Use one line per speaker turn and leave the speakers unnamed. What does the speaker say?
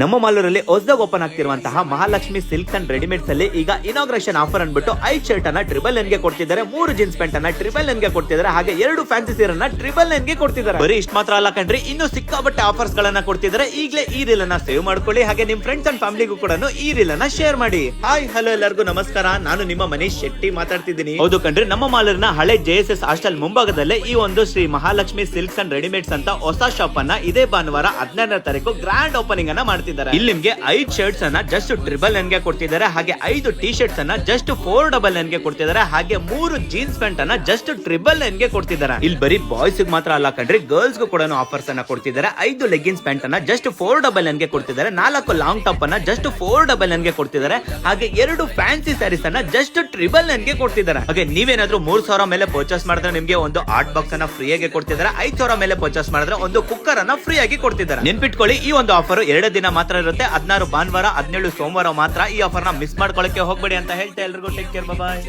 ನಮ್ಮ ಮಾಲೂರಲ್ಲಿ ಹೊಸದಾಗಿ ಓಪನ್ ಆಗ್ತಿರುವಂತಹ ಮಹಾಲಕ್ಷ್ಮಿ ಸಿಲ್ಕ್ಸ್ ಅಂಡ್ ರೆಡಿಮೇಡ್ಸ್ ಅಲ್ಲಿ ಈಗ ಇನಾಗ್ರೇಷನ್ ಆಫರ್ ಅನ್ಬಿಟ್ಟು 5 ಶರ್ಟ್ ಅನ್ನ $999 ಗೆ ಕೊಡ್ತಿದ್ದಾರೆ, 3 ಜೀನ್ಸ್ ಪ್ಯಾಂಟ್ ಅನ್ನ $999 ಗೆ ಕೊಡ್ತಿದ್ದಾರೆ, ಹಾಗೆ 2 ಫ್ಯಾನ್ಸಿ ಸೀರೆ ಅನ್ನ $999 ಗೆ ಕೊಡ್ತಿದ್ದಾರೆ. ಬರೀ ಇಷ್ಟ ಮಾತ್ರ ಅಲ್ಲ ಕಣ್ರಿ, ಇನ್ನು ಸಿಕ್ಕಾಪಟ್ಟೆ ಆಫರ್ಸ್ ಗಳನ್ನ ಕೊಡ್ತಿದ್ದಾರೆ. ಈಗಲೇ ಈ ರೀಲ್ ಅನ್ನ ಸೇವ್ ಮಾಡ್ಕೊಳ್ಳಿ, ಹಾಗೆ ನಿಮ್ ಫ್ರೆಂಡ್ಸ್ ಅಂಡ್ ಫ್ಯಾಮಿಲಿಗೂ ಕೂಡ ಈ ರೀಲ್ ಅನ್ನ ಶೇರ್ ಮಾಡಿ. ಹಾಯ್ ಹಲೋ ಎಲ್ಲರಿಗೂ ನಮಸ್ಕಾರ, ನಾನು ನಿಮ್ಮ ಮನೀಶ್ ಶೆಟ್ಟಿ ಮಾತಾಡ್ತಿದ್ದೀನಿ. ಹೌದು ಕಣ್ರಿ, ನಮ್ಮ ಮಾಲೂರಿನ ಹಳೆ JSS ಹಾಸ್ಟೆಲ್ ಮುಂಭಾಗದಲ್ಲೇ ಈ ಒಂದು Shri Mahalakshmi silks and readymades ಅಂತ ಹೊಸ ಶಾಪ್ ಅನ್ನ ಇದೇ ಭಾನುವಾರ 17ನೇ ತಾರೀಕು ಗ್ರ್ಯಾಂಡ್ ಓಪನಿಂಗ್ ಅನ್ನ ಮಾಡ್ತಿದ್ದಾರೆ. ಇಲ್ಲಿ ನಿಮ್ಗೆ 5 ಶರ್ಟ್ಸ್ ಅನ್ನ ಜಸ್ಟ್ $999 ಗೆ ಕೊಡ್ತಿದ್ದಾರೆ, ಹಾಗೆ 5 ಟಿ ಶರ್ಟ್ಸ್ ಅನ್ನ ಜಸ್ಟ್ $499 ಗೆ ಕೊಡ್ತಿದ್ದಾರೆ, ಹಾಗೆ 3 ಜೀನ್ಸ್ ಪ್ಯಾಂಟ್ ಅನ್ನ ಜಸ್ಟ್ $999 ಗೆ ಕೊಡ್ತಿದ್ದಾರೆ. ಇಲ್ಲಿ ಬರೀ ಬಾಯ್ಸ್ ಮಾತ್ರ ಅಲ್ಲ ಕಣ್ರಿ, ಗರ್ಲ್ಸ್ ಗೂ ಕೂಡ ಆಫರ್ಸ್ ಅನ್ನ ಕೊಡ್ತಿದ್ದಾರೆ. 5 ಲೆಗ್ಗಿನ್ಸ್ ಪ್ಯಾಂಟ್ ಅನ್ನ ಜಸ್ಟ್ $499 ಗೆ ಕೊಡ್ತಿದ್ದಾರೆ, 4 ಲಾಂಗ್ ಟಾಪ್ ಅನ್ನ ಜಸ್ಟ್ $499 ಗೆ ಕೊಡ್ತಿದ್ದಾರೆ, ಹಾಗೆ 2 ಫ್ಯಾನ್ಸಿ ಸ್ಯಾರೀಸ್ ಅನ್ನ ಜಸ್ಟ್ $999 ಗೆ ಕೊಡ್ತಿದ್ದಾರೆ. ಹಾಗೆ ನೀವೇನಾದ್ರೂ 3000 ಮೇಲೆ ಪರ್ಚೇಸ್ ಮಾಡಿದ್ರೆ ನಿಮ್ಗೆ ಒಂದು ಆರ್ಟ್ ಬಾಕ್ಸ್ ಅನ್ನ ಫ್ರೀ ಆಗಿ ಕೊಡ್ತಿದ್ದಾರೆ. 5000 ಮೇಲೆ ಪರ್ಚೇಸ್ ಮಾಡಿದ್ರೆ ಒಂದು ಕುಕ್ಕರ್ ಅನ್ನ ಫ್ರೀ ಆಗಿ ಕೊಡ್ತಿದ್ದಾರೆ. ನೆನ್ಪಿಟ್ಕೊಳ್ಳಿ, ಈ ಒಂದು ಆಫರ್ 2 ದಿನ ಮಾತ್ರ ಇರುತ್ತೆ. 16 ಭಾನುವಾರ, 17 ಸೋಮವಾರ ಮಾತ್ರ. ಈ ಆಫರ್ ನ ಮಿಸ್ ಮಾಡ್ಕೊಳ್ಳಕ್ಕೆ ಹೋಗ್ಬೇಡಿ ಅಂತ ಹೇಳ್ತಾ ಎಲ್ರಿಗೂ ಟೇಕ್ ಕೇರ್, ಬಾಯ್.